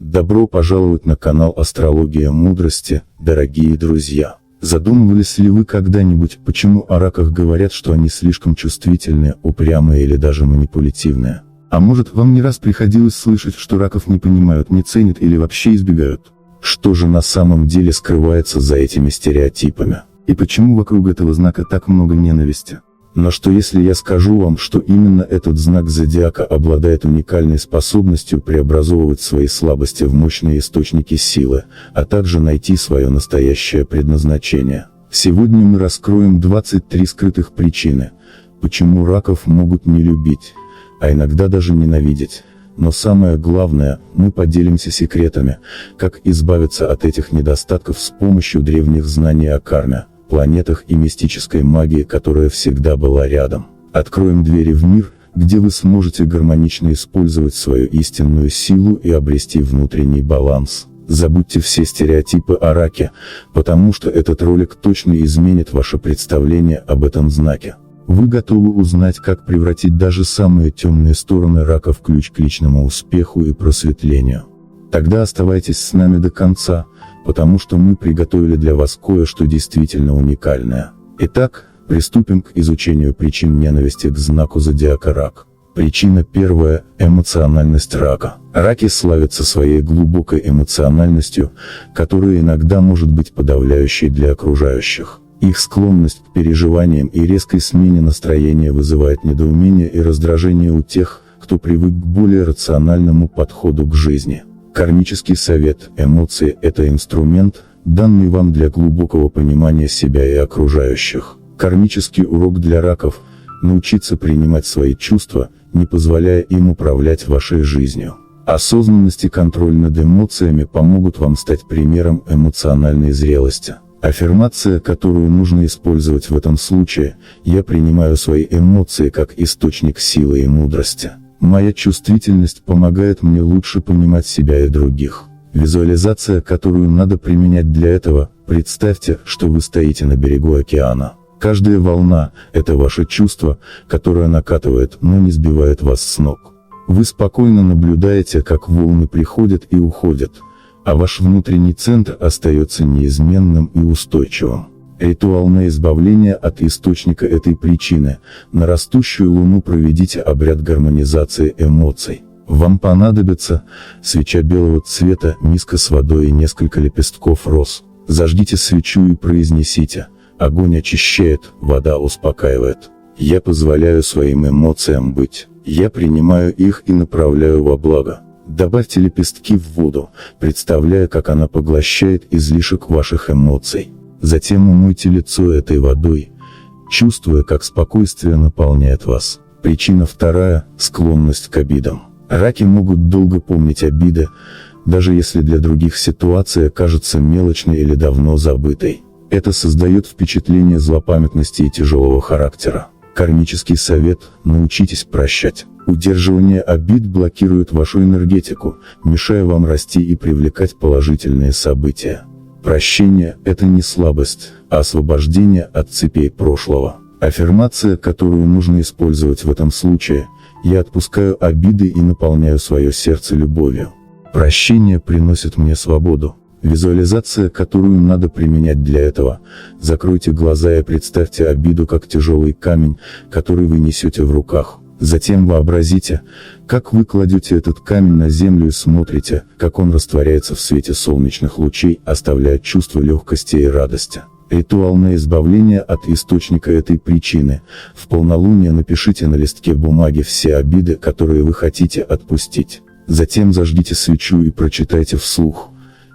Добро пожаловать на канал Астрология Мудрости, дорогие друзья. Задумывались ли вы когда-нибудь, почему о раках говорят, что они слишком чувствительные, упрямые или даже манипулятивные? А может, вам не раз приходилось слышать, что раков не понимают, не ценят или вообще избегают? Что же на самом деле скрывается за этими стереотипами? И почему вокруг этого знака так много ненависти? Но что если я скажу вам, что именно этот знак зодиака обладает уникальной способностью преобразовывать свои слабости в мощные источники силы, а также найти свое настоящее предназначение? Сегодня мы раскроем 23 скрытых причины, почему раков могут не любить, а иногда даже ненавидеть. Но самое главное, мы поделимся секретами, как избавиться от этих недостатков с помощью древних знаний о карме, планетах и мистической магии, которая всегда была рядом. Откроем двери в мир, где вы сможете гармонично использовать свою истинную силу и обрести внутренний баланс. Забудьте все стереотипы о раке, потому что этот ролик точно изменит ваше представление об этом знаке. Вы готовы узнать, как превратить даже самые темные стороны рака в ключ к личному успеху и просветлению? Тогда оставайтесь с нами до конца, потому что мы приготовили для вас кое-что действительно уникальное. Итак, приступим к изучению причин ненависти к знаку зодиака Рак. Причина первая – эмоциональность рака. Раки славятся своей глубокой эмоциональностью, которая иногда может быть подавляющей для окружающих. Их склонность к переживаниям и резкой смене настроения вызывает недоумение и раздражение у тех, кто привык к более рациональному подходу к жизни. Кармический совет: эмоции – это инструмент, данный вам для глубокого понимания себя и окружающих. Кармический урок для раков – научиться принимать свои чувства, не позволяя им управлять вашей жизнью. Осознанность и контроль над эмоциями помогут вам стать примером эмоциональной зрелости. Аффирмация, которую нужно использовать в этом случае: я принимаю свои эмоции как источник силы и мудрости. Моя чувствительность помогает мне лучше понимать себя и других. Визуализация, которую надо применять для этого: представьте, что вы стоите на берегу океана. Каждая волна – это ваше чувство, которое накатывает, но не сбивает вас с ног. Вы спокойно наблюдаете, как волны приходят и уходят, а ваш внутренний центр остается неизменным и устойчивым. Ритуал на избавление от источника этой причины: на растущую луну проведите обряд гармонизации эмоций. Вам понадобится свеча белого цвета, миска с водой и несколько лепестков роз. Зажгите свечу и произнесите: огонь очищает, вода успокаивает. Я позволяю своим эмоциям быть. Я принимаю их и направляю во благо. Добавьте лепестки в воду, представляя, как она поглощает излишек ваших эмоций. Затем умойте лицо этой водой, чувствуя, как спокойствие наполняет вас. Причина вторая – склонность к обидам. Раки могут долго помнить обиды, даже если для других ситуация кажется мелочной или давно забытой. Это создает впечатление злопамятности и тяжелого характера. Кармический совет: научитесь прощать. Удерживание обид блокирует вашу энергетику, мешая вам расти и привлекать положительные события. Прощение – это не слабость, а освобождение от цепей прошлого. Аффирмация, которую нужно использовать в этом случае: я отпускаю обиды и наполняю свое сердце любовью. Прощение приносит мне свободу. Визуализация, которую надо применять для этого: закройте глаза и представьте обиду как тяжелый камень, который вы несете в руках. Затем вообразите, как вы кладете этот камень на землю и смотрите, как он растворяется в свете солнечных лучей, оставляя чувство легкости и радости. Ритуал на избавление от источника этой причины: в полнолуние напишите на листке бумаги все обиды, которые вы хотите отпустить. Затем зажгите свечу и прочитайте вслух: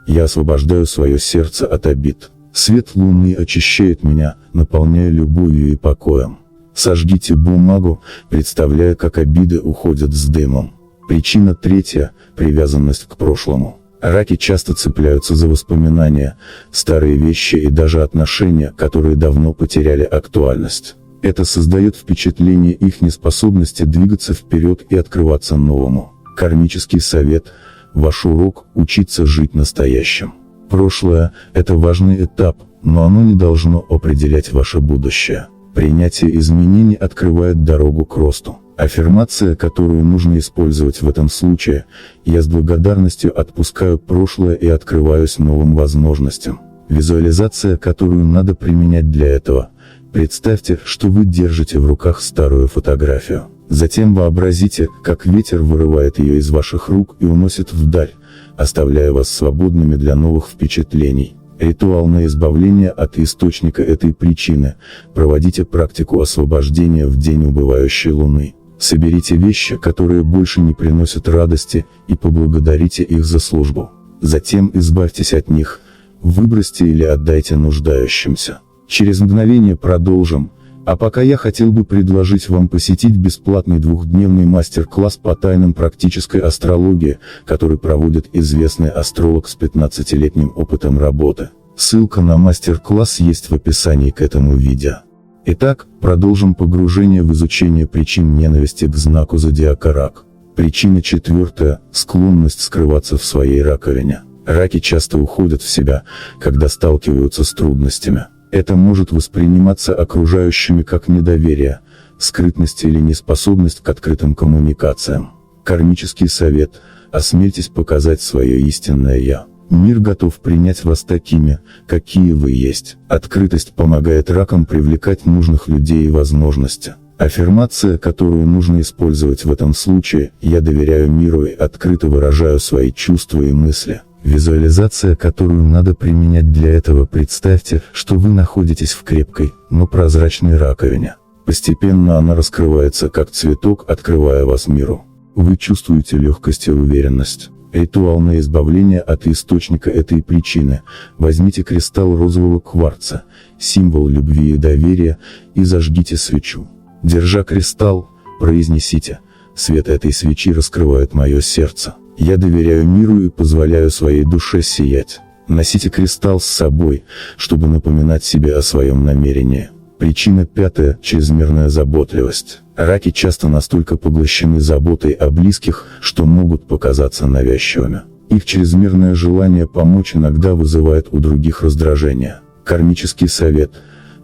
я освобождаю свое сердце от обид. Свет луны очищает меня, наполняя любовью и покоем. Сожгите бумагу, представляя, как обиды уходят с дымом. Причина третья – привязанность к прошлому. Раки часто цепляются за воспоминания, старые вещи и даже отношения, которые давно потеряли актуальность. Это создает впечатление их неспособности двигаться вперед и открываться новому. Кармический совет: ваш урок – учиться жить настоящим. Прошлое – это важный этап, но оно не должно определять ваше будущее. Принятие изменений открывает дорогу к росту. Аффирмация, которую нужно использовать в этом случае: я с благодарностью отпускаю прошлое и открываюсь новым возможностям. Визуализация, которую надо применять для этого: представьте, что вы держите в руках старую фотографию. Затем вообразите, как ветер вырывает ее из ваших рук и уносит вдаль, оставляя вас свободными для новых впечатлений. Ритуал на избавление от источника этой причины: проводите практику освобождения в день убывающей луны. Соберите вещи, которые больше не приносят радости, и поблагодарите их за службу. Затем избавьтесь от них, выбросьте или отдайте нуждающимся. Через мгновение продолжим. А пока я хотел бы предложить вам посетить бесплатный двухдневный мастер-класс по тайнам практической астрологии, который проводит известный астролог с 15-летним опытом работы. Ссылка на мастер-класс есть в описании к этому видео. Итак, продолжим погружение в изучение причин ненависти к знаку зодиака Рак. Причина 4. Склонность скрываться в своей раковине. Раки часто уходят в себя, когда сталкиваются с трудностями. Это может восприниматься окружающими как недоверие, скрытность или неспособность к открытым коммуникациям. Кармический совет: осмельтесь показать свое истинное «Я». Мир готов принять вас такими, какие вы есть. Открытость помогает ракам привлекать нужных людей и возможности. Аффирмация, которую нужно использовать в этом случае: я доверяю миру и открыто выражаю свои чувства и мысли. Визуализация, которую надо применять для этого: представьте, что вы находитесь в крепкой, но прозрачной раковине. Постепенно она раскрывается как цветок, открывая вас миру. Вы чувствуете легкость и уверенность. Ритуал на избавление от источника этой причины: возьмите кристалл розового кварца, символ любви и доверия, и зажгите свечу. Держа кристалл, произнесите: свет этой свечи раскрывает мое сердце. Я доверяю миру и позволяю своей душе сиять. Носите кристалл с собой, чтобы напоминать себе о своем намерении. Причина 5. Чрезмерная заботливость. Раки часто настолько поглощены заботой о близких, что могут показаться навязчивыми. Их чрезмерное желание помочь иногда вызывает у других раздражение. Кармический совет: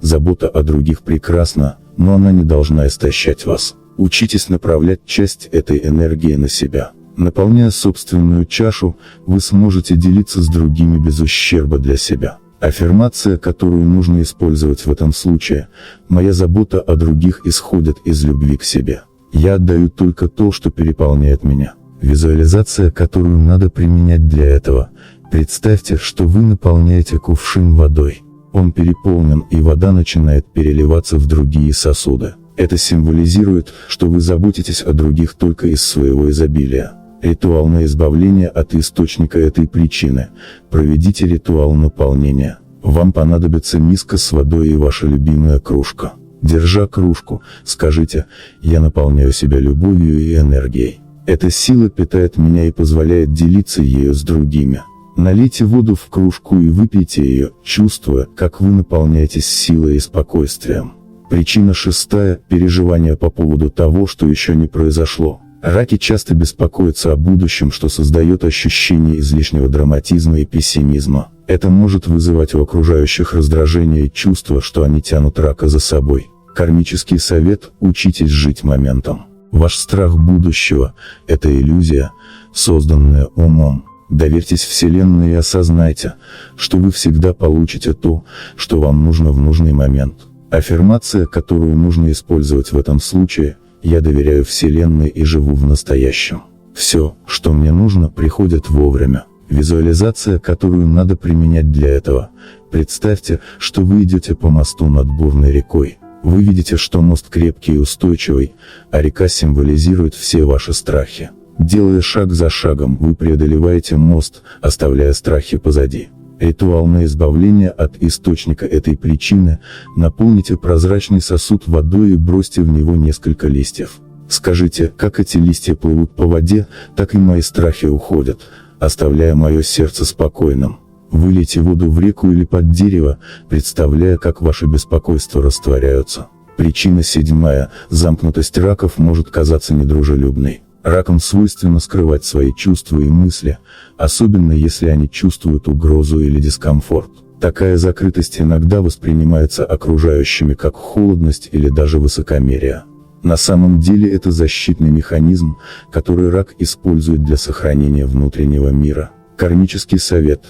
забота о других прекрасна, но она не должна истощать вас. Учитесь направлять часть этой энергии на себя. Наполняя собственную чашу, вы сможете делиться с другими без ущерба для себя. Аффирмация, которую нужно использовать в этом случае: моя забота о других исходит из любви к себе. Я отдаю только то, что переполняет меня. Визуализация, которую надо применять для этого: представьте, что вы наполняете кувшин водой. Он переполнен, и вода начинает переливаться в другие сосуды. Это символизирует, что вы заботитесь о других только из своего изобилия. Ритуал на избавление от источника этой причины: проведите ритуал наполнения. Вам понадобится миска с водой и ваша любимая кружка. Держа кружку, скажите: я наполняю себя любовью и энергией. Эта сила питает меня и позволяет делиться ею с другими. Налейте воду в кружку и выпейте ее, чувствуя, как вы наполняетесь силой и спокойствием. Причина 6. Переживания по поводу того, что еще не произошло. Раки часто беспокоятся о будущем, что создает ощущение излишнего драматизма и пессимизма. Это может вызывать у окружающих раздражение и чувство, что они тянут рака за собой. Кармический совет: учитесь жить моментом. Ваш страх будущего – это иллюзия, созданная умом. Доверьтесь Вселенной и осознайте, что вы всегда получите то, что вам нужно в нужный момент. Аффирмация, которую нужно использовать в этом случае: я доверяю Вселенной и живу в настоящем. Все, что мне нужно, приходит вовремя. Визуализация, которую надо применять для этого: представьте, что вы идете по мосту над бурной рекой. Вы видите, что мост крепкий и устойчивый, а река символизирует все ваши страхи. Делая шаг за шагом, вы преодолеваете мост, оставляя страхи позади. Ритуал на избавление от источника этой причины: наполните прозрачный сосуд водой и бросьте в него несколько листьев. Скажите: как эти листья плывут по воде, так и мои страхи уходят, оставляя мое сердце спокойным. Вылейте воду в реку или под дерево, представляя, как ваши беспокойства растворяются. Причина 7. Замкнутость раков может казаться недружелюбной. Ракам свойственно скрывать свои чувства и мысли, особенно если они чувствуют угрозу или дискомфорт. Такая закрытость иногда воспринимается окружающими как холодность или даже высокомерие. На самом деле это защитный механизм, который рак использует для сохранения внутреннего мира. Кармический совет.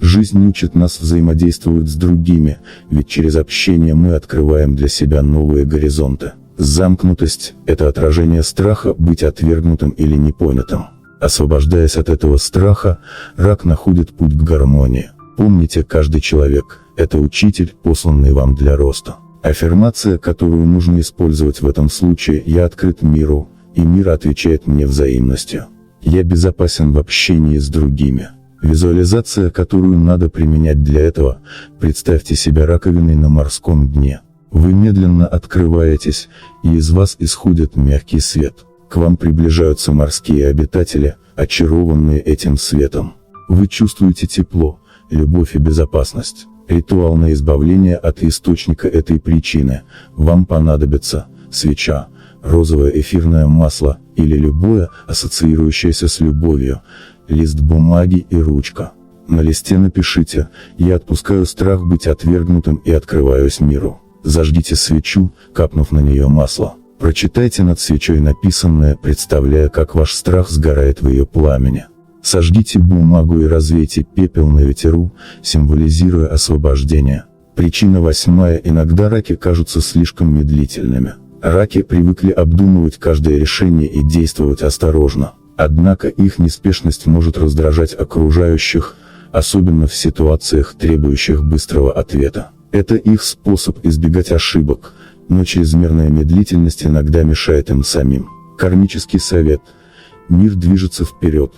Жизнь учит нас взаимодействовать с другими, ведь через общение мы открываем для себя новые горизонты. Замкнутость – это отражение страха быть отвергнутым или непонятым. Освобождаясь от этого страха, рак находит путь к гармонии. Помните, каждый человек – это учитель, посланный вам для роста. Аффирмация, которую нужно использовать в этом случае: «Я открыт миру, и мир отвечает мне взаимностью. Я безопасен в общении с другими». Визуализация, которую надо применять для этого: представьте себя раковиной на морском дне. Вы медленно открываетесь, и из вас исходит мягкий свет. К вам приближаются морские обитатели, очарованные этим светом. Вы чувствуете тепло, любовь и безопасность. Ритуал на избавление от источника этой причины. Вам понадобится свеча, розовое эфирное масло или любое, ассоциирующееся с любовью, лист бумаги и ручка. На листе напишите: «Я отпускаю страх быть отвергнутым и открываюсь миру». Зажгите свечу, капнув на нее масло. Прочитайте над свечой написанное, представляя, как ваш страх сгорает в ее пламени. Сожгите бумагу и развейте пепел на ветру, символизируя освобождение. Причина 8. Иногда раки кажутся слишком медлительными. Раки привыкли обдумывать каждое решение и действовать осторожно. Однако их неспешность может раздражать окружающих, особенно в ситуациях, требующих быстрого ответа. Это их способ избегать ошибок, но чрезмерная медлительность иногда мешает им самим. Кармический совет. Мир движется вперед,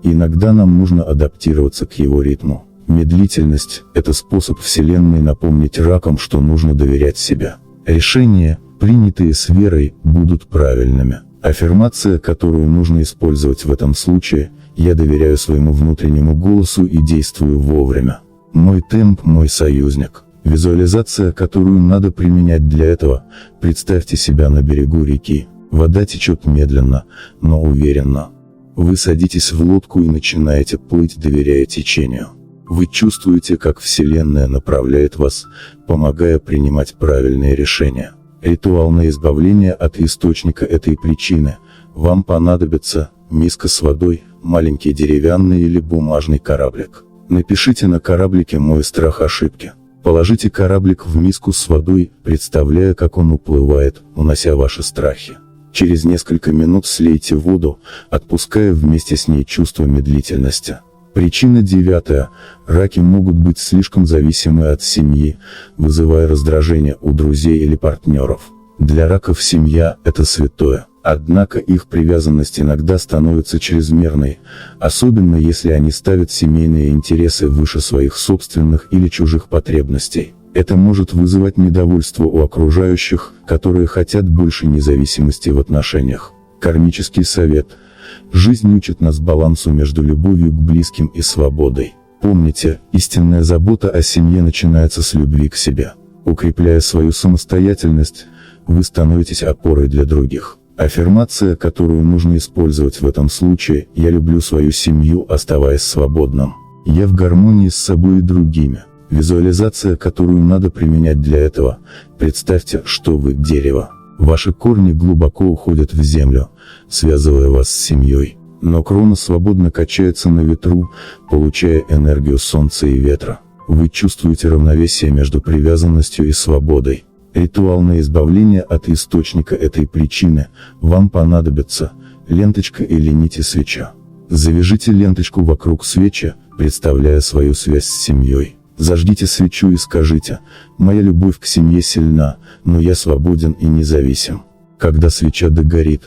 и иногда нам нужно адаптироваться к его ритму. Медлительность – это способ Вселенной напомнить ракам, что нужно доверять себе. Решения, принятые с верой, будут правильными. Аффирмация, которую нужно использовать в этом случае: «Я доверяю своему внутреннему голосу и действую вовремя. Мой темп – мой союзник». Визуализация, которую надо применять для этого: представьте себя на берегу реки. Вода течет медленно, но уверенно. Вы садитесь в лодку и начинаете плыть, доверяя течению. Вы чувствуете, как Вселенная направляет вас, помогая принимать правильные решения. Ритуал на избавление от источника этой причины. Вам понадобится миска с водой, маленький деревянный или бумажный кораблик. Напишите на кораблике «Мой страх ошибки». Положите кораблик в миску с водой, представляя, как он уплывает, унося ваши страхи. Через несколько минут слейте воду, отпуская вместе с ней чувство медлительности. Причина 9. Раки могут быть слишком зависимы от семьи, вызывая раздражение у друзей или партнеров. Для раков семья – это святое. Однако их привязанность иногда становится чрезмерной, особенно если они ставят семейные интересы выше своих собственных или чужих потребностей. Это может вызывать недовольство у окружающих, которые хотят больше независимости в отношениях. Кармический совет. Жизнь учит нас балансу между любовью к близким и свободой. Помните, истинная забота о семье начинается с любви к себе. Укрепляя свою самостоятельность, вы становитесь опорой для других. Аффирмация, которую нужно использовать в этом случае: «Я люблю свою семью, оставаясь свободным. Я в гармонии с собой и другими». Визуализация, которую надо применять для этого: представьте, что вы дерево. Ваши корни глубоко уходят в землю, связывая вас с семьей. Но крона свободно качается на ветру, получая энергию солнца и ветра. Вы чувствуете равновесие между привязанностью и свободой. Ритуал на избавление от источника этой причины. Вам понадобится ленточка или нить и свеча. Завяжите ленточку вокруг свечи, представляя свою связь с семьей. Зажгите свечу и скажите: «Моя любовь к семье сильна, но я свободен и независим». Когда свеча догорит,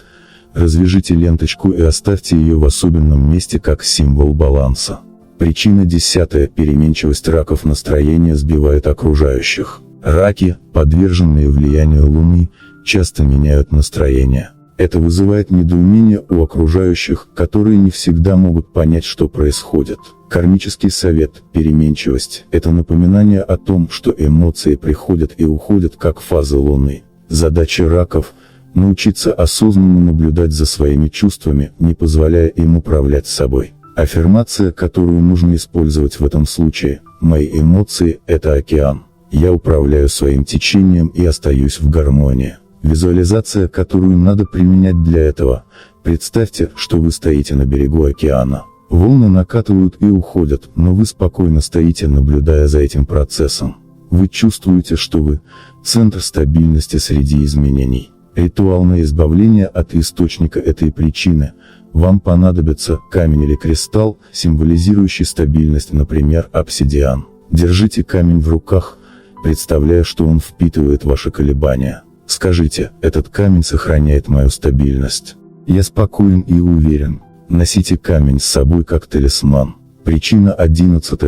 развяжите ленточку и оставьте ее в особенном месте как символ баланса. Причина 10. Переменчивость раков настроения сбивает окружающих. Раки, подверженные влиянию Луны, часто меняют настроение. Это вызывает недоумение у окружающих, которые не всегда могут понять, что происходит. Кармический совет. Переменчивость – это напоминание о том, что эмоции приходят и уходят как фазы Луны. Задача раков – научиться осознанно наблюдать за своими чувствами, не позволяя им управлять собой. Аффирмация, которую нужно использовать в этом случае: «Мои эмоции – это океан. Я управляю своим течением и остаюсь в гармонии». Визуализация, которую надо применять для этого. Представьте, что вы стоите на берегу океана. Волны накатывают и уходят, но вы спокойно стоите, наблюдая за этим процессом. Вы чувствуете, что вы – центр стабильности среди изменений. Ритуал на избавление от источника этой причины. Вам понадобится камень или кристалл, символизирующий стабильность, например, обсидиан. Держите камень в руках, представляя, что он впитывает ваши колебания. Скажите: этот камень сохраняет мою стабильность. Я спокоен и уверен. Носите камень с собой как талисман. Причина 11.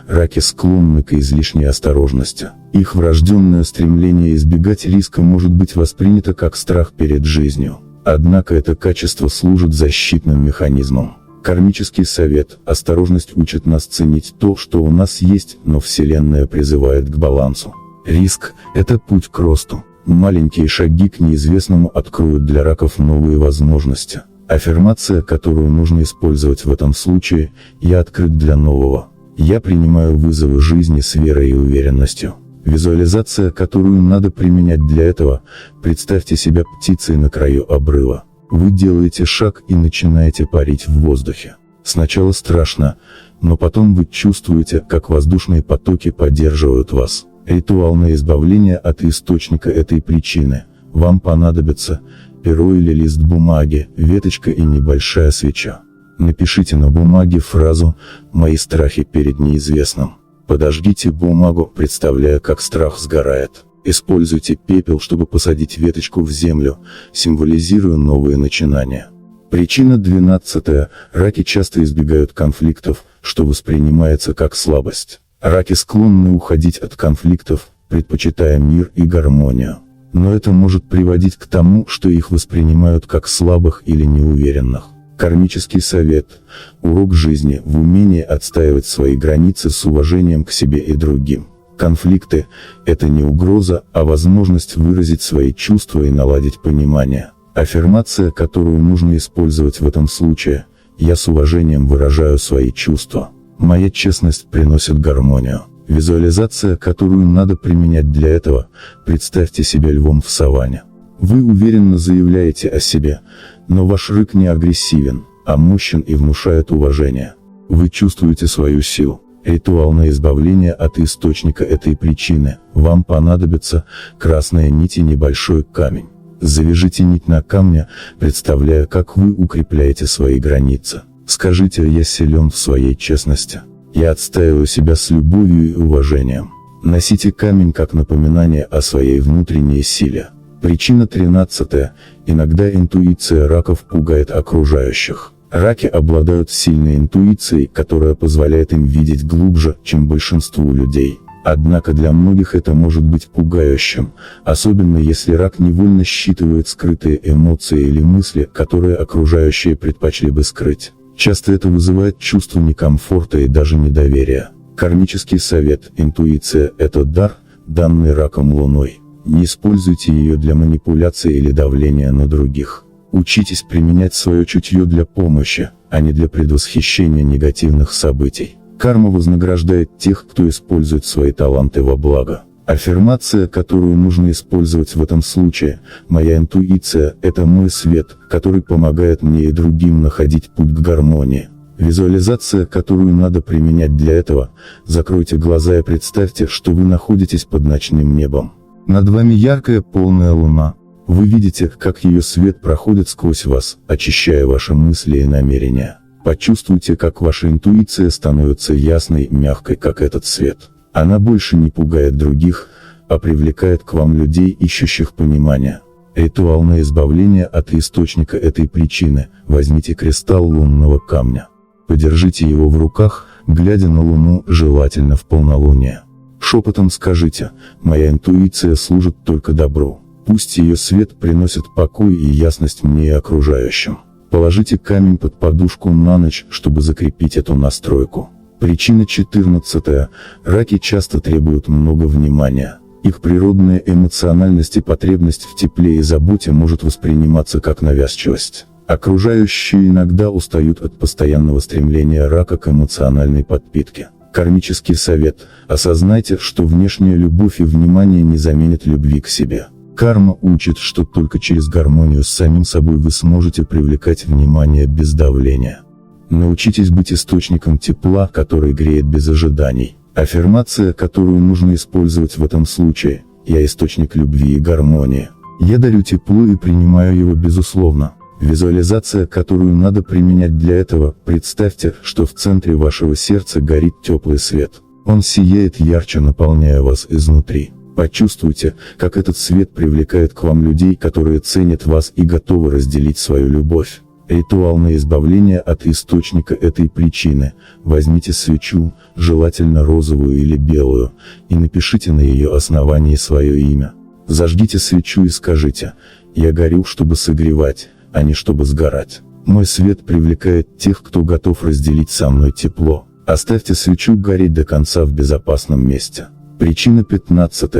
Раки склонны к излишней осторожности. Их врожденное стремление избегать риска может быть воспринято как страх перед жизнью. Однако это качество служит защитным механизмом. Кармический совет: осторожность учит нас ценить то, что у нас есть, но Вселенная призывает к балансу. Риск – это путь к росту. Маленькие шаги к неизвестному откроют для раков новые возможности. Аффирмация, которую нужно использовать в этом случае: я открыт для нового. Я принимаю вызовы жизни с верой и уверенностью. Визуализация, которую надо применять для этого: представьте себя птицей на краю обрыва. Вы делаете шаг и начинаете парить в воздухе. Сначала страшно, но потом вы чувствуете, как воздушные потоки поддерживают вас. Ритуал на избавление от источника этой причины. Вам понадобится перо или лист бумаги, веточка и небольшая свеча. Напишите на бумаге фразу «Мои страхи перед неизвестным». Подожгите бумагу, представляя, как страх сгорает. Используйте пепел, чтобы посадить веточку в землю, символизируя новые начинания. Причина 12. Раки часто избегают конфликтов, что воспринимается как слабость. Раки склонны уходить от конфликтов, предпочитая мир и гармонию. Но это может приводить к тому, что их воспринимают как слабых или неуверенных. Кармический совет. Урок жизни в умении отстаивать свои границы с уважением к себе и другим. Конфликты – это не угроза, а возможность выразить свои чувства и наладить понимание. Аффирмация, которую нужно использовать в этом случае: я с уважением выражаю свои чувства. Моя честность приносит гармонию. Визуализация, которую надо применять для этого: представьте себя львом в саванне. Вы уверенно заявляете о себе, но ваш рык не агрессивен, а мощен и внушает уважение. Вы чувствуете свою силу. Ритуал на избавление от источника этой причины. Вам понадобится красная нить и небольшой камень. Завяжите нить на камне, представляя, как вы укрепляете свои границы. Скажите: я силен в своей честности. Я отстаиваю себя с любовью и уважением. Носите камень как напоминание о своей внутренней силе. Причина 13. Иногда интуиция раков пугает окружающих. Раки обладают сильной интуицией, которая позволяет им видеть глубже, чем большинству людей. Однако для многих это может быть пугающим, особенно если рак невольно считывает скрытые эмоции или мысли, которые окружающие предпочли бы скрыть. Часто это вызывает чувство некомфорта и даже недоверия. Кармический совет: интуиция – это дар, данный раком Луной. Не используйте ее для манипуляции или давления на других. Учитесь применять свое чутье для помощи, а не для предвосхищения негативных событий. Карма вознаграждает тех, кто использует свои таланты во благо. Аффирмация, которую нужно использовать в этом случае: моя интуиция – это мой свет, который помогает мне и другим находить путь к гармонии. Визуализация, которую надо применять для этого: закройте глаза и представьте, что вы находитесь под ночным небом. Над вами яркая полная луна. Вы видите, как ее свет проходит сквозь вас, очищая ваши мысли и намерения. Почувствуйте, как ваша интуиция становится ясной, мягкой, как этот свет. Она больше не пугает других, а привлекает к вам людей, ищущих понимания. Ритуал на избавление от источника этой причины: возьмите кристалл лунного камня. Подержите его в руках, глядя на луну, желательно в полнолуние. Шепотом скажите: моя интуиция служит только добру. Пусть ее свет приносит покой и ясность мне и окружающим. Положите камень под подушку на ночь, чтобы закрепить эту настройку. Причина 14. Раки часто требуют много внимания. Их природная эмоциональность и потребность в тепле и заботе может восприниматься как навязчивость. Окружающие иногда устают от постоянного стремления рака к эмоциональной подпитке. Кармический совет: осознайте, что внешняя любовь и внимание не заменят любви к себе. Карма учит, что только через гармонию с самим собой вы сможете привлекать внимание без давления. Научитесь быть источником тепла, который греет без ожиданий. Аффирмация, которую нужно использовать в этом случае: «Я источник любви и гармонии. Я дарю тепло и принимаю его безусловно». Визуализация, которую надо применять для этого: представьте, что в центре вашего сердца горит теплый свет. Он сияет ярче, наполняя вас изнутри. Почувствуйте, как этот свет привлекает к вам людей, которые ценят вас и готовы разделить свою любовь. Ритуал на избавление от источника этой причины: возьмите свечу, желательно розовую или белую, и напишите на ее основании свое имя. Зажгите свечу и скажите: «Я горю, чтобы согревать, а не чтобы сгорать. Мой свет привлекает тех, кто готов разделить со мной тепло». Оставьте свечу гореть до конца в безопасном месте. Причина 15.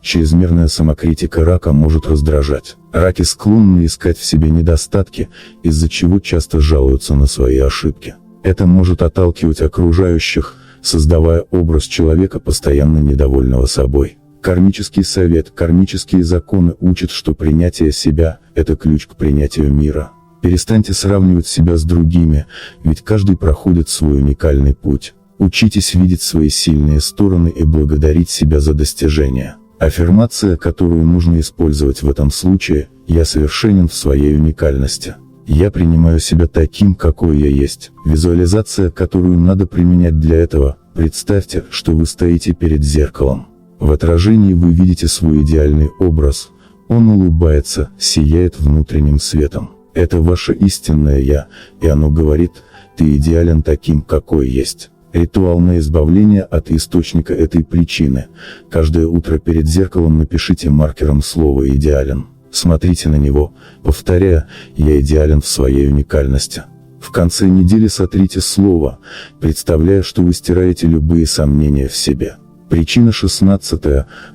Чрезмерная самокритика рака может раздражать. Раки склонны искать в себе недостатки, из-за чего часто жалуются на свои ошибки. Это может отталкивать окружающих, создавая образ человека, постоянно недовольного собой. Кармический совет: кармические законы учат, что принятие себя – это ключ к принятию мира. Перестаньте сравнивать себя с другими, ведь каждый проходит свой уникальный путь. Учитесь видеть свои сильные стороны и благодарить себя за достижения. Аффирмация, которую нужно использовать в этом случае: «Я совершенен в своей уникальности. Я принимаю себя таким, какой я есть». Визуализация, которую надо применять для этого: представьте, что вы стоите перед зеркалом. В отражении вы видите свой идеальный образ. Он улыбается, сияет внутренним светом. Это ваше истинное «Я», и оно говорит: «Ты идеален таким, какой есть». Ритуал на избавление от источника этой причины: каждое утро перед зеркалом напишите маркером слово «идеален». Смотрите на него, повторяя: «Я идеален в своей уникальности». В конце недели сотрите слово, представляя, что вы стираете любые сомнения в себе. Причина 16.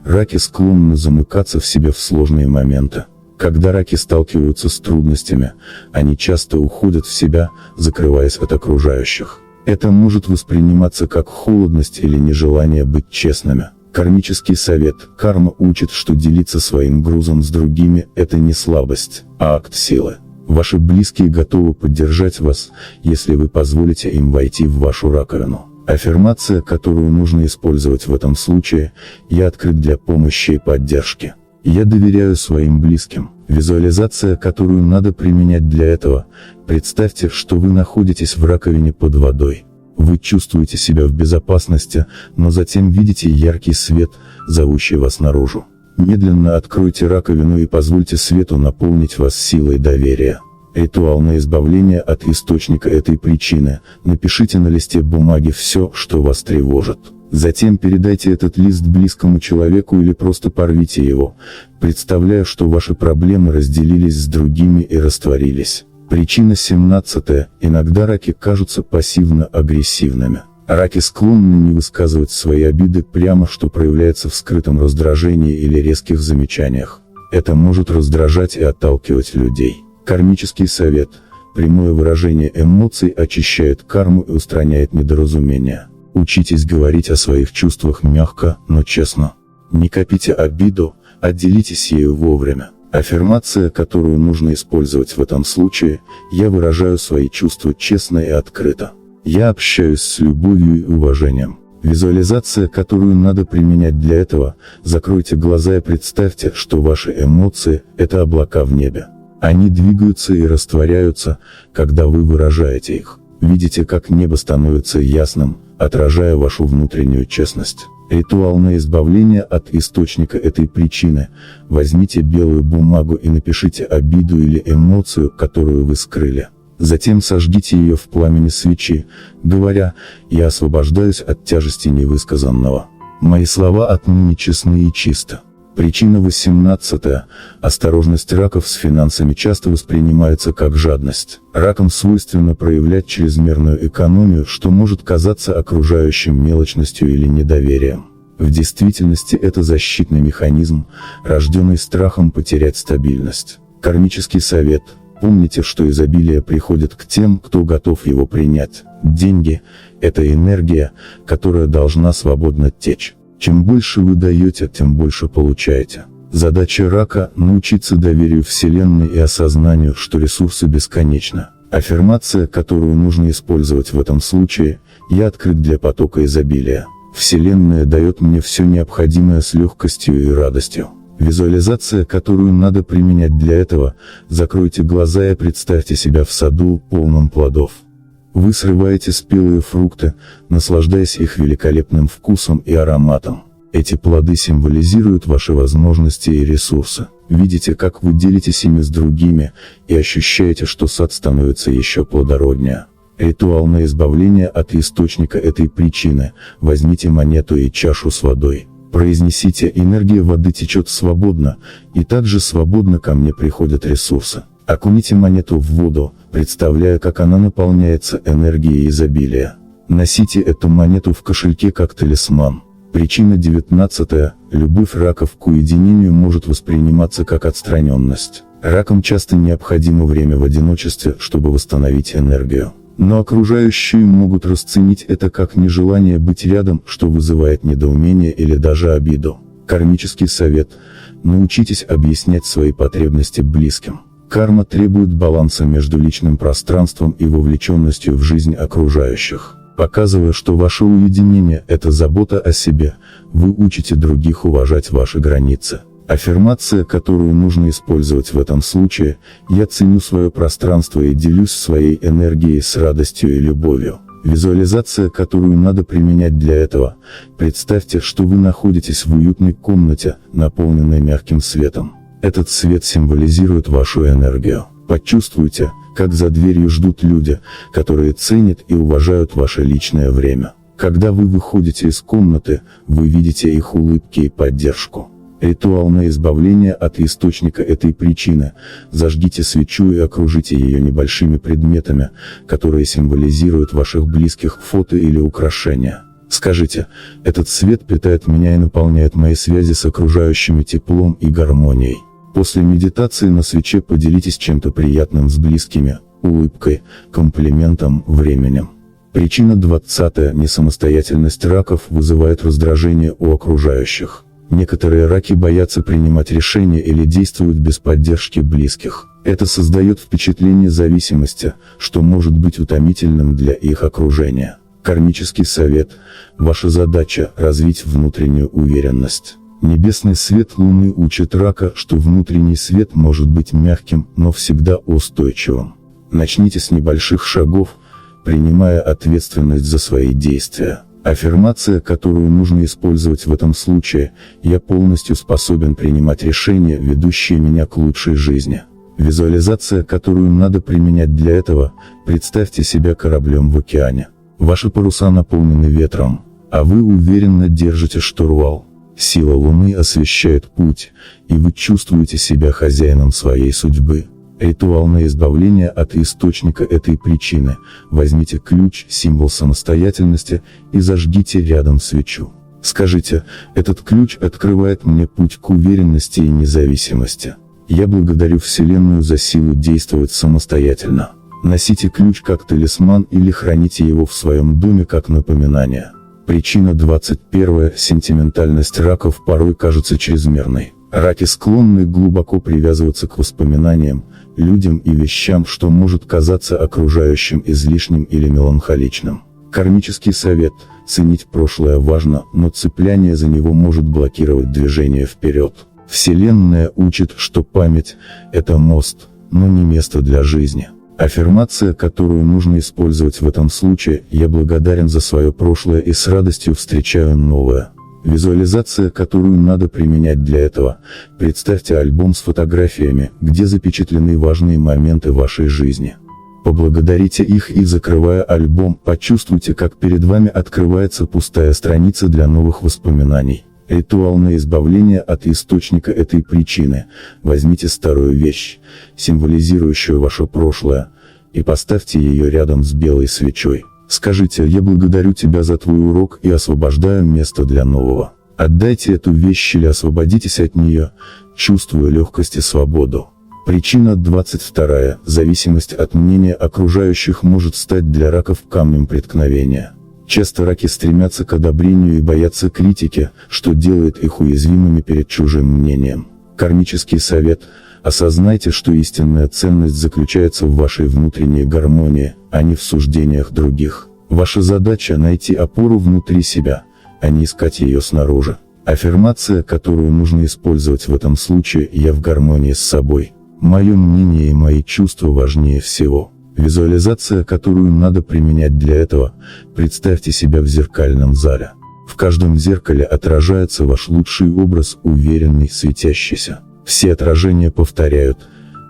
Раки склонны замыкаться в себе в сложные моменты. Когда раки сталкиваются с трудностями, они часто уходят в себя, закрываясь от окружающих. Это может восприниматься как холодность или нежелание быть честными. Кармический совет: карма учит, что делиться своим грузом с другими – это не слабость, а акт силы. Ваши близкие готовы поддержать вас, если вы позволите им войти в вашу раковину. Аффирмация, которую нужно использовать в этом случае: «Я открыт для помощи и поддержки. Я доверяю своим близким». Визуализация, которую надо применять для этого: представьте, что вы находитесь в раковине под водой. Вы чувствуете себя в безопасности, но затем видите яркий свет, зовущий вас наружу. Медленно откройте раковину и позвольте свету наполнить вас силой доверия. Ритуал на избавление от источника этой причины: напишите на листе бумаги все, что вас тревожит. Затем передайте этот лист близкому человеку или просто порвите его, представляя, что ваши проблемы разделились с другими и растворились. Причина 17. Иногда раки кажутся пассивно-агрессивными. Раки склонны не высказывать свои обиды прямо, что проявляется в скрытом раздражении или резких замечаниях. Это может раздражать и отталкивать людей. Кармический совет: прямое выражение эмоций очищает карму и устраняет недоразумения. Учитесь говорить о своих чувствах мягко, но честно. Не копите обиду, а делитесь ею вовремя. Аффирмация, которую нужно использовать в этом случае: «Я выражаю свои чувства честно и открыто. Я общаюсь с любовью и уважением». Визуализация, которую надо применять для этого: закройте глаза и представьте, что ваши эмоции – это облака в небе. Они двигаются и растворяются, когда вы выражаете их. Видите, как небо становится ясным, отражая вашу внутреннюю честность. Ритуал на избавление от источника этой причины: возьмите белую бумагу и напишите обиду или эмоцию, которую вы скрыли. Затем сожгите ее в пламени свечи, говоря: «Я освобождаюсь от тяжести невысказанного. Мои слова отныне честны и чисты». Причина 18. Осторожность раков с финансами часто воспринимается как жадность. Ракам свойственно проявлять чрезмерную экономию, что может казаться окружающим мелочностью или недоверием. В действительности это защитный механизм, рожденный страхом потерять стабильность. Кармический совет: помните, что изобилие приходит к тем, кто готов его принять. Деньги – это энергия, которая должна свободно течь. Чем больше вы даете, тем больше получаете. Задача рака – научиться доверию Вселенной и осознанию, что ресурсы бесконечны. Аффирмация, которую нужно использовать в этом случае: «Я открыт для потока изобилия. Вселенная дает мне все необходимое с легкостью и радостью». Визуализация, которую надо применять для этого: закройте глаза и представьте себя в саду, полном плодов. Вы срываете спелые фрукты, наслаждаясь их великолепным вкусом и ароматом. Эти плоды символизируют ваши возможности и ресурсы. Видите, как вы делитесь ими с другими, и ощущаете, что сад становится еще плодороднее. Ритуал на избавление от источника этой причины: возьмите монету и чашу с водой. Произнесите: энергия воды течет свободно, и также свободно ко мне приходят ресурсы. Окуните монету в воду, представляя, как она наполняется энергией изобилия. Носите эту монету в кошельке как талисман. Причина 19. Любовь раков к уединению может восприниматься как отстраненность. Ракам часто необходимо время в одиночестве, чтобы восстановить энергию. Но окружающие могут расценить это как нежелание быть рядом, что вызывает недоумение или даже обиду. Кармический совет: научитесь объяснять свои потребности близким. Карма требует баланса между личным пространством и вовлеченностью в жизнь окружающих. Показывая, что ваше уединение – это забота о себе, вы учите других уважать ваши границы. Аффирмация, которую нужно использовать в этом случае: «Я ценю свое пространство и делюсь своей энергией с радостью и любовью». Визуализация, которую надо применять для этого: представьте, что вы находитесь в уютной комнате, наполненной мягким светом. Этот свет символизирует вашу энергию. Почувствуйте, как за дверью ждут люди, которые ценят и уважают ваше личное время. Когда вы выходите из комнаты, вы видите их улыбки и поддержку. Ритуал на избавление от источника этой причины: зажгите свечу и окружите ее небольшими предметами, которые символизируют ваших близких, фото или украшения. Скажите: этот свет питает меня и наполняет мои связи с окружающими теплом и гармонией. После медитации на свече поделитесь чем-то приятным с близкими: улыбкой, комплиментом, временем. Причина 20. Несамостоятельность раков вызывает раздражение у окружающих. Некоторые раки боятся принимать решения или действуют без поддержки близких. Это создает впечатление зависимости, что может быть утомительным для их окружения. Кармический совет: ваша задача – развить внутреннюю уверенность. Небесный свет Луны учит рака, что внутренний свет может быть мягким, но всегда устойчивым. Начните с небольших шагов, принимая ответственность за свои действия. Аффирмация, которую нужно использовать в этом случае: «Я полностью способен принимать решения, ведущие меня к лучшей жизни». Визуализация, которую надо применять для этого: представьте себя кораблем в океане. Ваши паруса наполнены ветром, а вы уверенно держите штурвал. Сила Луны освещает путь, и вы чувствуете себя хозяином своей судьбы. Ритуал на избавление от источника этой причины: возьмите ключ, символ самостоятельности, и зажгите рядом свечу. Скажите: этот ключ открывает мне путь к уверенности и независимости. Я благодарю Вселенную за силу действовать самостоятельно. Носите ключ как талисман или храните его в своем доме как напоминание. Причина 21. Сентиментальность раков порой кажется чрезмерной. Раки склонны глубоко привязываться к воспоминаниям, людям и вещам, что может казаться окружающим излишним или меланхоличным. Кармический совет: ценить прошлое важно, но цепляние за него может блокировать движение вперед. Вселенная учит, что память – это мост, но не место для жизни. Аффирмация, которую нужно использовать в этом случае: «Я благодарен за свое прошлое и с радостью встречаю новое». Визуализация, которую надо применять для этого: представьте альбом с фотографиями, где запечатлены важные моменты вашей жизни. Поблагодарите их и, закрывая альбом, почувствуйте, как перед вами открывается пустая страница для новых воспоминаний. Ритуал на избавление от источника этой причины: возьмите старую вещь, символизирующую ваше прошлое, и поставьте ее рядом с белой свечой. Скажите: «Я благодарю тебя за твой урок и освобождаю место для нового». Отдайте эту вещь или освободитесь от нее, чувствуя легкость и свободу. Причина 22. Зависимость от мнения окружающих может стать для раков камнем преткновения. Часто раки стремятся к одобрению и боятся критики, что делает их уязвимыми перед чужим мнением. Кармический совет: осознайте, что истинная ценность заключается в вашей внутренней гармонии, а не в суждениях других. Ваша задача — найти опору внутри себя, а не искать ее снаружи. Аффирмация, которую нужно использовать в этом случае: я в гармонии с собой. Мое мнение и мои чувства важнее всего. Визуализация, которую надо применять для этого: представьте себя в зеркальном зале. В каждом зеркале отражается ваш лучший образ, уверенный, светящийся. Все отражения повторяют: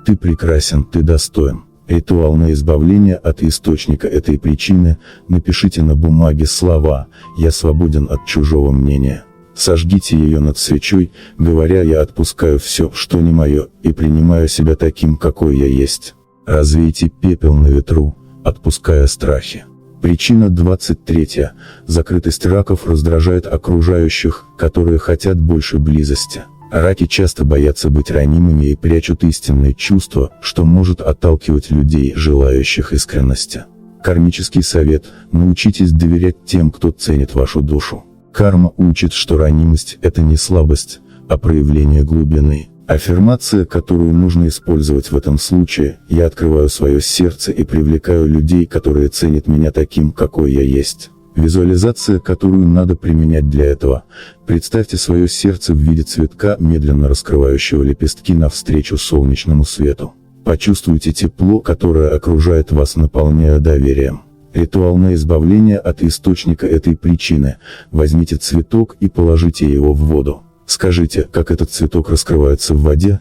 ты прекрасен, ты достоин. Ритуал на избавление от источника этой причины: напишите на бумаге слова «Я свободен от чужого мнения». Сожгите ее над свечой, говоря: я отпускаю все, что не мое, и принимаю себя таким, какой я есть. Развейте пепел на ветру, отпуская страхи. Причина 23. Закрытость раков раздражает окружающих, которые хотят больше близости. Раки часто боятся быть ранимыми и прячут истинные чувства, что может отталкивать людей, желающих искренности. Кармический совет: научитесь доверять тем, кто ценит вашу душу. Карма учит, что ранимость — это не слабость, а проявление глубины. Аффирмация, которую нужно использовать в этом случае: я открываю свое сердце и привлекаю людей, которые ценят меня таким, какой я есть. Визуализация, которую надо применять для этого: представьте свое сердце в виде цветка, медленно раскрывающего лепестки навстречу солнечному свету. Почувствуйте тепло, которое окружает вас, наполняя доверием. Ритуал на избавление от источника этой причины: возьмите цветок и положите его в воду. Скажите: как этот цветок раскрывается в воде,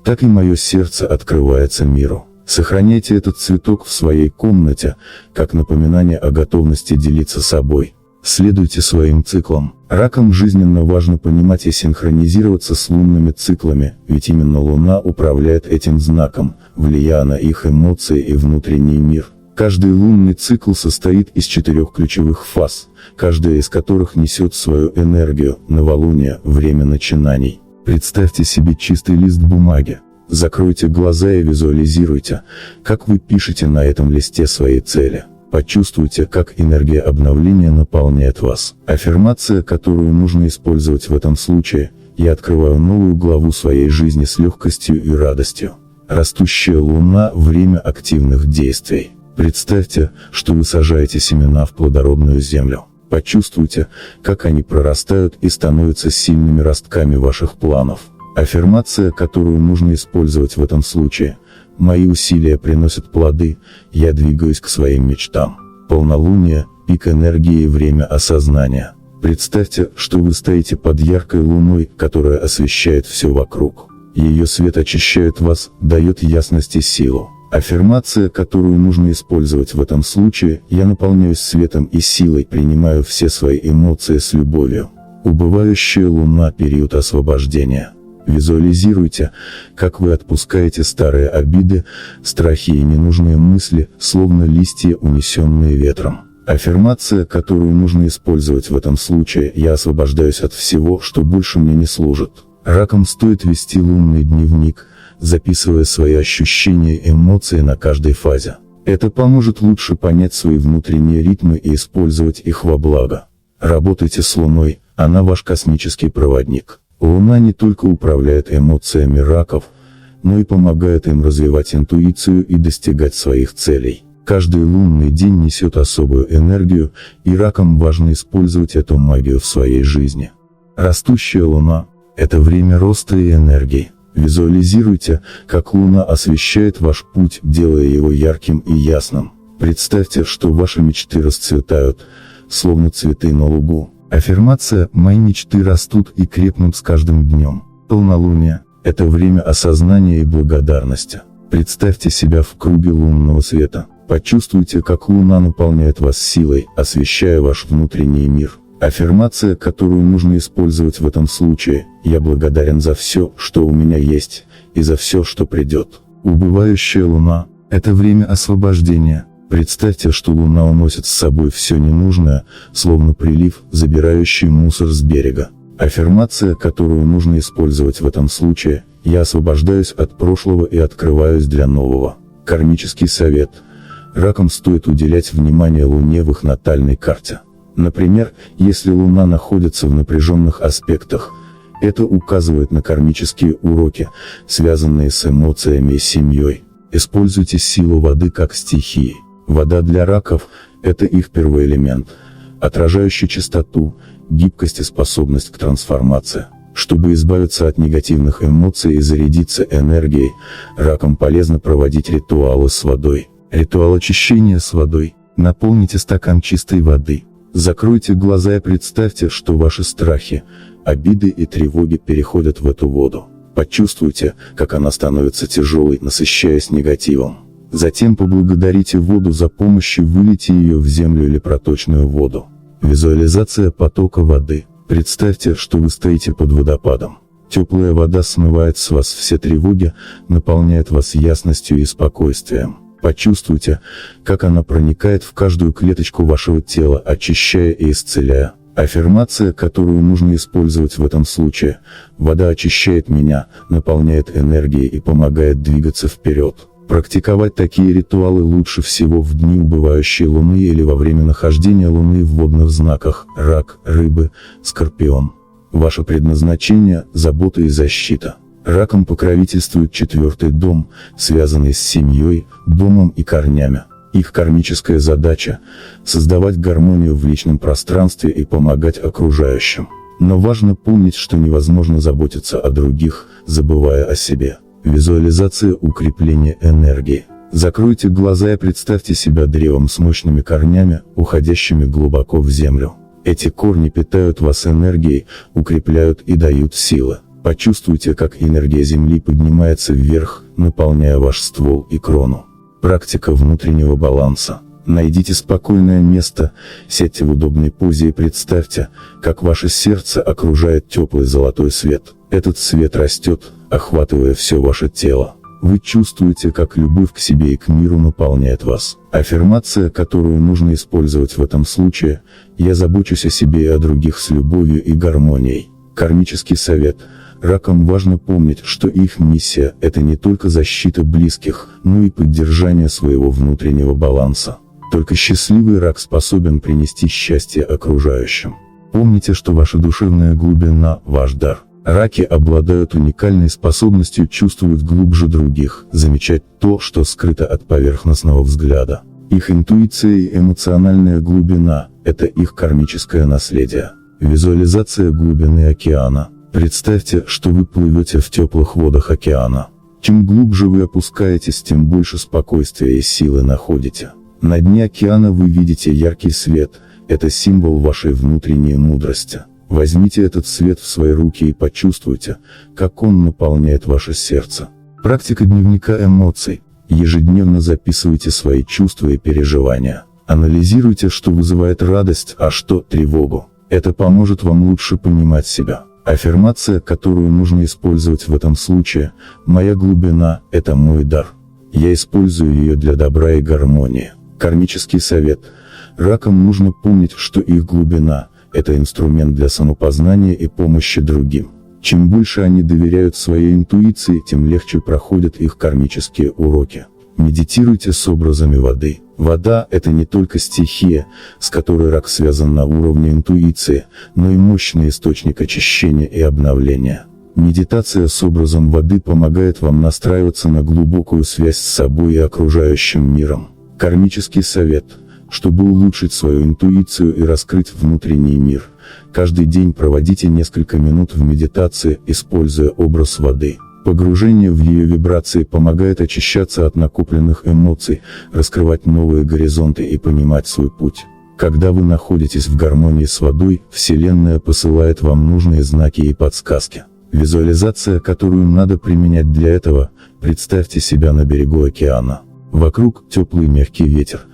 так и мое сердце открывается миру. Сохраняйте этот цветок в своей комнате, как напоминание о готовности делиться собой. Следуйте своим циклам. Ракам жизненно важно понимать и синхронизироваться с лунными циклами, ведь именно Луна управляет этим знаком, влияя на их эмоции и внутренний мир. Каждый лунный цикл состоит из 4 ключевых фаз, каждая из которых несет свою энергию. Новолуние — время начинаний. Представьте себе чистый лист бумаги. Закройте глаза и визуализируйте, как вы пишете на этом листе свои цели. Почувствуйте, как энергия обновления наполняет вас. Аффирмация, которую нужно использовать в этом случае: я открываю новую главу своей жизни с легкостью и радостью. Растущая луна — время активных действий. Представьте, что вы сажаете семена в плодородную землю. Почувствуйте, как они прорастают и становятся сильными ростками ваших планов. Аффирмация, которую нужно использовать в этом случае: мои усилия приносят плоды, я двигаюсь к своим мечтам. Полнолуние — пик энергии и время осознания. Представьте, что вы стоите под яркой луной, которая освещает все вокруг. Ее свет очищает вас, дает ясность и силу. Аффирмация, которую нужно использовать в этом случае: я наполняюсь светом и силой, принимаю все свои эмоции с любовью. Убывающая луна — период освобождения. Визуализируйте, как вы отпускаете старые обиды, страхи и ненужные мысли, словно листья, унесенные ветром. Аффирмация, которую нужно использовать в этом случае: я освобождаюсь от всего, что больше мне не служит. Ракам стоит вести лунный дневник, записывая свои ощущения и эмоции на каждой фазе. Это поможет лучше понять свои внутренние ритмы и использовать их во благо. Работайте с Луной, она ваш космический проводник. Луна не только управляет эмоциями раков, но и помогает им развивать интуицию и достигать своих целей. Каждый лунный день несет особую энергию, и ракам важно использовать эту магию в своей жизни. Растущая луна — это время роста и энергии. Визуализируйте, как луна освещает ваш путь, делая его ярким и ясным. Представьте, что ваши мечты расцветают, словно цветы на лугу. Аффирмация: мои мечты растут и крепнут с каждым днем. Полнолуние — это время осознания и благодарности. Представьте себя в круге лунного света. Почувствуйте, как луна наполняет вас силой, освещая ваш внутренний мир. Аффирмация, которую нужно использовать в этом случае: я благодарен за все, что у меня есть, и за все, что придет. Убывающая луна — это время освобождения. Представьте, что луна уносит с собой все ненужное, словно прилив, забирающий мусор с берега. Аффирмация, которую нужно использовать в этом случае: я освобождаюсь от прошлого и открываюсь для нового. Кармический совет: ракам стоит уделять внимание Луне в их натальной карте. Например, если Луна находится в напряженных аспектах, Это указывает на кармические уроки, связанные с эмоциями и семьей. Используйте силу воды как стихии. Вода для раков – это их первоэлемент, отражающий чистоту, гибкость и способность к трансформации. Чтобы избавиться от негативных эмоций и зарядиться энергией, ракам полезно проводить ритуалы с водой. Ритуал очищения с водой. Наполните стакан чистой воды. Закройте глаза и представьте, что ваши страхи, обиды и тревоги переходят в эту воду. Почувствуйте, как она становится тяжелой, насыщаясь негативом. Затем поблагодарите воду за помощь и вылейте ее в землю или проточную воду. Визуализация потока воды. Представьте, что вы стоите под водопадом. Теплая вода смывает с вас все тревоги, наполняет вас ясностью и спокойствием. Почувствуйте, как она проникает в каждую клеточку вашего тела, очищая и исцеляя. Аффирмация, которую нужно использовать в этом случае: вода очищает меня, наполняет энергией и помогает двигаться вперед. Практиковать такие ритуалы лучше всего в дни убывающей Луны или во время нахождения Луны в водных знаках – Рак, Рыбы, Скорпион. Ваше предназначение – забота и защита. Ракам покровительствует 4-й дом, связанный с семьей, домом и корнями. Их кармическая задача – создавать гармонию в личном пространстве и помогать окружающим. Но важно помнить, что невозможно заботиться о других, забывая о себе. Визуализация укрепления энергии. Закройте глаза и представьте себя древом с мощными корнями, уходящими глубоко в землю. Эти корни питают вас энергией, укрепляют и дают силы. Почувствуйте, как энергия Земли поднимается вверх, наполняя ваш ствол и крону. Практика внутреннего баланса. Найдите спокойное место, сядьте в удобной позе и представьте, как ваше сердце окружает теплый золотой свет. Этот свет растет, охватывая все ваше тело. Вы чувствуете, как любовь к себе и к миру наполняет вас. Аффирмация, которую нужно использовать в этом случае: я забочусь о себе и о других с любовью и гармонией. Кармический совет. Ракам важно помнить, что их миссия – это не только защита близких, но и поддержание своего внутреннего баланса. Только счастливый рак способен принести счастье окружающим. Помните, что ваша душевная глубина – ваш дар. Раки обладают уникальной способностью чувствовать глубже других, замечать то, что скрыто от поверхностного взгляда. Их интуиция и эмоциональная глубина – это их кармическое наследие. Визуализация глубины океана. Представьте, что вы плывете в теплых водах океана. Чем глубже вы опускаетесь, тем больше спокойствия и силы находите. На дне океана вы видите яркий свет, это символ вашей внутренней мудрости. Возьмите этот свет в свои руки и почувствуйте, как он наполняет ваше сердце. Практика дневника эмоций. Ежедневно записывайте свои чувства и переживания. Анализируйте, что вызывает радость, а что тревогу. Это поможет вам лучше понимать себя. Аффирмация, которую нужно использовать в этом случае: моя глубина – это мой дар. Я использую ее для добра и гармонии. Кармический совет. Ракам нужно помнить, что их глубина – это инструмент для самопознания и помощи другим. Чем больше они доверяют своей интуиции, тем легче проходят их кармические уроки. Медитируйте с образами воды. Вода – это не только стихия, с которой рак связан на уровне интуиции, но и мощный источник очищения и обновления. Медитация с образом воды помогает вам настраиваться на глубокую связь с собой и окружающим миром. Кармический совет. Чтобы улучшить свою интуицию и раскрыть внутренний мир, каждый день проводите несколько минут в медитации, используя образ воды. Погружение в ее вибрации помогает очищаться от накопленных эмоций, раскрывать новые горизонты и понимать свой путь. Когда вы находитесь в гармонии с водой, Вселенная посылает вам нужные знаки и подсказки. Визуализация, которую надо применять для этого: представьте себя на берегу океана. Вокруг теплый мягкий ветер,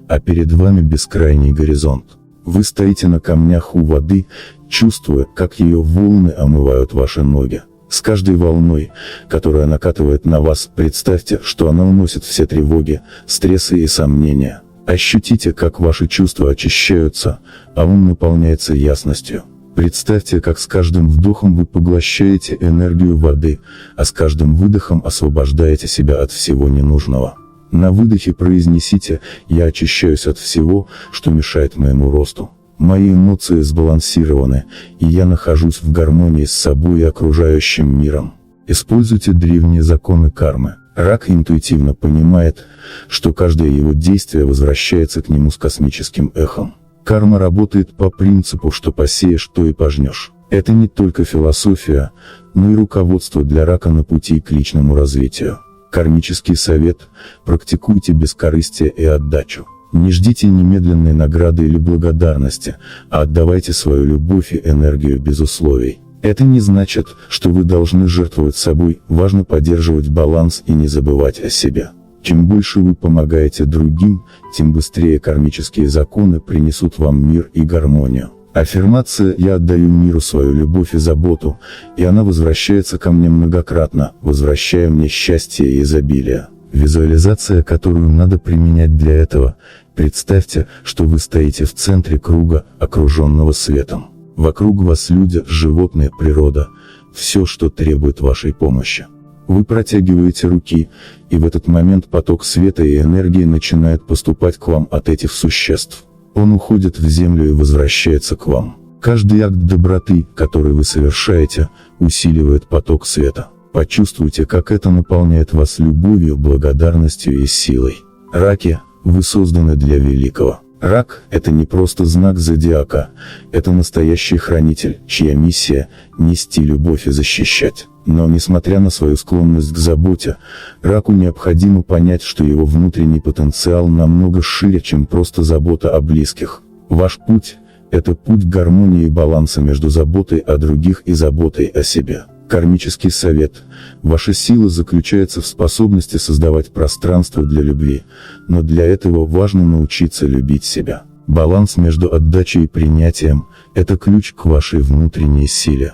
а перед вами бескрайний горизонт. Вы стоите на камнях у воды, чувствуя, как ее волны омывают ваши ноги. С каждой волной, которая накатывает на вас, представьте, что она уносит все тревоги, стрессы и сомнения. Ощутите, как ваши чувства очищаются, а ум наполняется ясностью. Представьте, как с каждым вдохом вы поглощаете энергию воды, а с каждым выдохом освобождаете себя от всего ненужного. На выдохе произнесите: я очищаюсь от всего, что мешает моему росту. Мои эмоции сбалансированы, и я нахожусь в гармонии с собой и окружающим миром. Используйте древние законы кармы. Рак интуитивно понимает, что каждое его действие возвращается к нему с космическим эхом. Карма работает по принципу, что посеешь, то и пожнешь. Это не только философия, но и руководство для рака на пути к личному развитию. Кармический совет: практикуйте бескорыстие и отдачу. Не ждите немедленной награды или благодарности, а отдавайте свою любовь и энергию без условий. Это не значит, что вы должны жертвовать собой, важно поддерживать баланс и не забывать о себе. Чем больше вы помогаете другим, тем быстрее кармические законы принесут вам мир и гармонию. Аффирмация: я отдаю миру свою любовь и заботу, и она возвращается ко мне многократно, возвращая мне счастье и изобилие. Визуализация, которую надо применять для этого: представьте, что вы стоите в центре круга, окруженного светом. Вокруг вас люди, животные, природа, все, что требует вашей помощи. Вы протягиваете руки, и в этот момент поток света и энергии начинает поступать к вам от этих существ. Он уходит в землю и возвращается к вам. Каждый акт доброты, который вы совершаете, усиливает поток света. Почувствуйте, как это наполняет вас любовью, благодарностью и силой. Раки, вы созданы для великого. Рак – это не просто знак зодиака, это настоящий хранитель, чья миссия – нести любовь и защищать. Но несмотря на свою склонность к заботе, раку необходимо понять, что его внутренний потенциал намного шире, чем просто забота о близких. Ваш путь – это путь гармонии и баланса между заботой о других и заботой о себе. Кармический совет: ваша сила заключается в способности создавать пространство для любви, но для этого важно научиться любить себя. Баланс между отдачей и принятием – это ключ к вашей внутренней силе.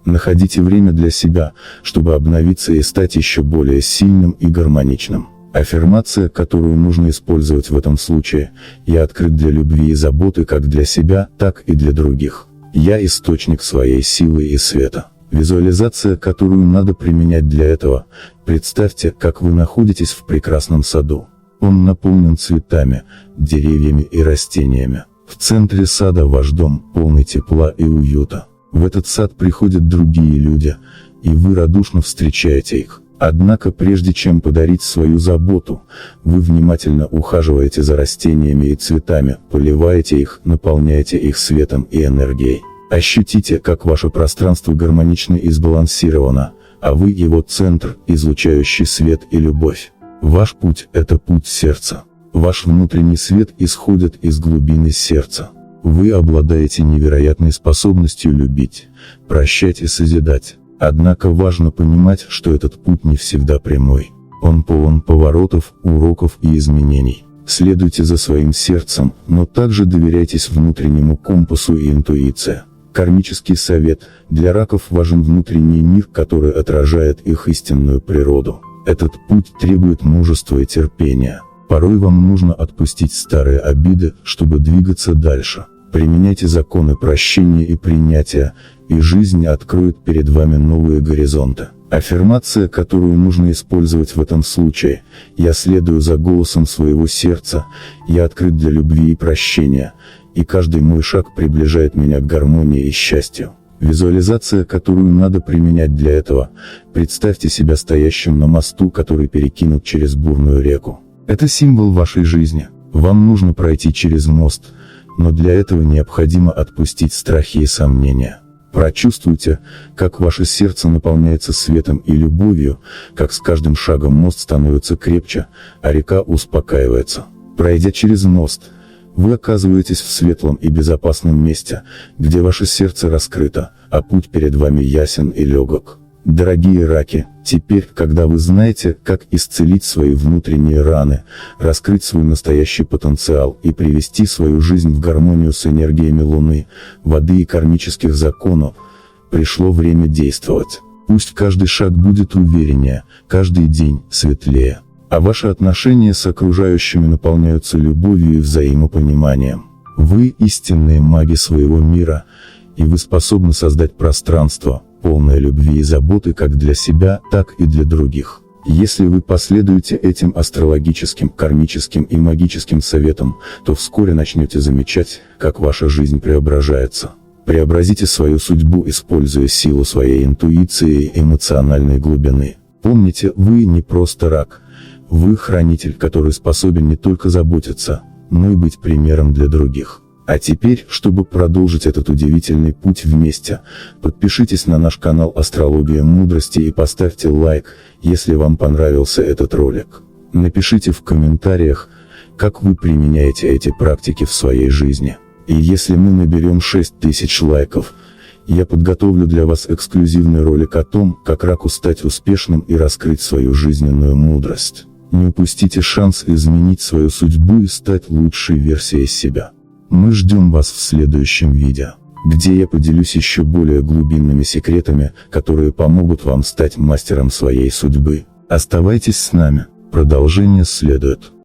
Находите время для себя, чтобы обновиться и стать еще более сильным и гармоничным. Аффирмация, которую нужно использовать в этом случае: я открыт для любви и заботы как для себя, так и для других. Я источник своей силы и света. Визуализация, которую надо применять для этого: представьте, как вы находитесь в прекрасном саду. Он наполнен цветами, деревьями и растениями. В центре сада ваш дом, полный тепла и уюта. В этот сад приходят другие люди, и вы радушно встречаете их. Однако прежде чем подарить свою заботу, вы внимательно ухаживаете за растениями и цветами, поливаете их, наполняете их светом и энергией. Ощутите, как ваше пространство гармонично и сбалансировано, а вы его центр, излучающий свет и любовь. Ваш путь – это путь сердца. Ваш внутренний свет исходит из глубины сердца. Вы обладаете невероятной способностью любить, прощать и созидать. Однако важно понимать, что этот путь не всегда прямой. Он полон поворотов, уроков и изменений. Следуйте за своим сердцем, но также доверяйтесь внутреннему компасу и интуиции. Кармический совет: для раков важен внутренний мир, который отражает их истинную природу. Этот путь требует мужества и терпения. Порой вам нужно отпустить старые обиды, чтобы двигаться дальше. Применяйте законы прощения и принятия, и жизнь откроет перед вами новые горизонты. Аффирмация, которую нужно использовать в этом случае: я следую за голосом своего сердца, я открыт для любви и прощения, и каждый мой шаг приближает меня к гармонии и счастью. Визуализация, которую надо применять для этого: представьте себя стоящим на мосту, который перекинут через бурную реку. Это символ вашей жизни. Вам нужно пройти через мост, но для этого необходимо отпустить страхи и сомнения. Прочувствуйте, как ваше сердце наполняется светом и любовью, как с каждым шагом мост становится крепче, а река успокаивается. Пройдя через мост, вы оказываетесь в светлом и безопасном месте, где ваше сердце раскрыто, а путь перед вами ясен и легок. Дорогие раки, теперь, когда вы знаете, как исцелить свои внутренние раны, раскрыть свой настоящий потенциал и привести свою жизнь в гармонию с энергиями Луны, воды и кармических законов, пришло время действовать. Пусть каждый шаг будет увереннее, каждый день светлее, а ваши отношения с окружающими наполняются любовью и взаимопониманием. Вы истинные маги своего мира, и вы способны создать пространство, полное любви и заботы как для себя, так и для других. Если вы последуете этим астрологическим, кармическим и магическим советам, то вскоре начнете замечать, как ваша жизнь преображается. Преобразите свою судьбу, используя силу своей интуиции и эмоциональной глубины. Помните, вы не просто рак. Вы хранитель, который способен не только заботиться, но и быть примером для других. А теперь, чтобы продолжить этот удивительный путь вместе, подпишитесь на наш канал «Астрология мудрости» и поставьте лайк, если вам понравился этот ролик. Напишите в комментариях, как вы применяете эти практики в своей жизни. И если мы наберем 6000 лайков, я подготовлю для вас эксклюзивный ролик о том, как раку стать успешным и раскрыть свою жизненную мудрость. Не упустите шанс изменить свою судьбу и стать лучшей версией себя. Мы ждем вас в следующем видео, где я поделюсь еще более глубинными секретами, которые помогут вам стать мастером своей судьбы. Оставайтесь с нами, продолжение следует.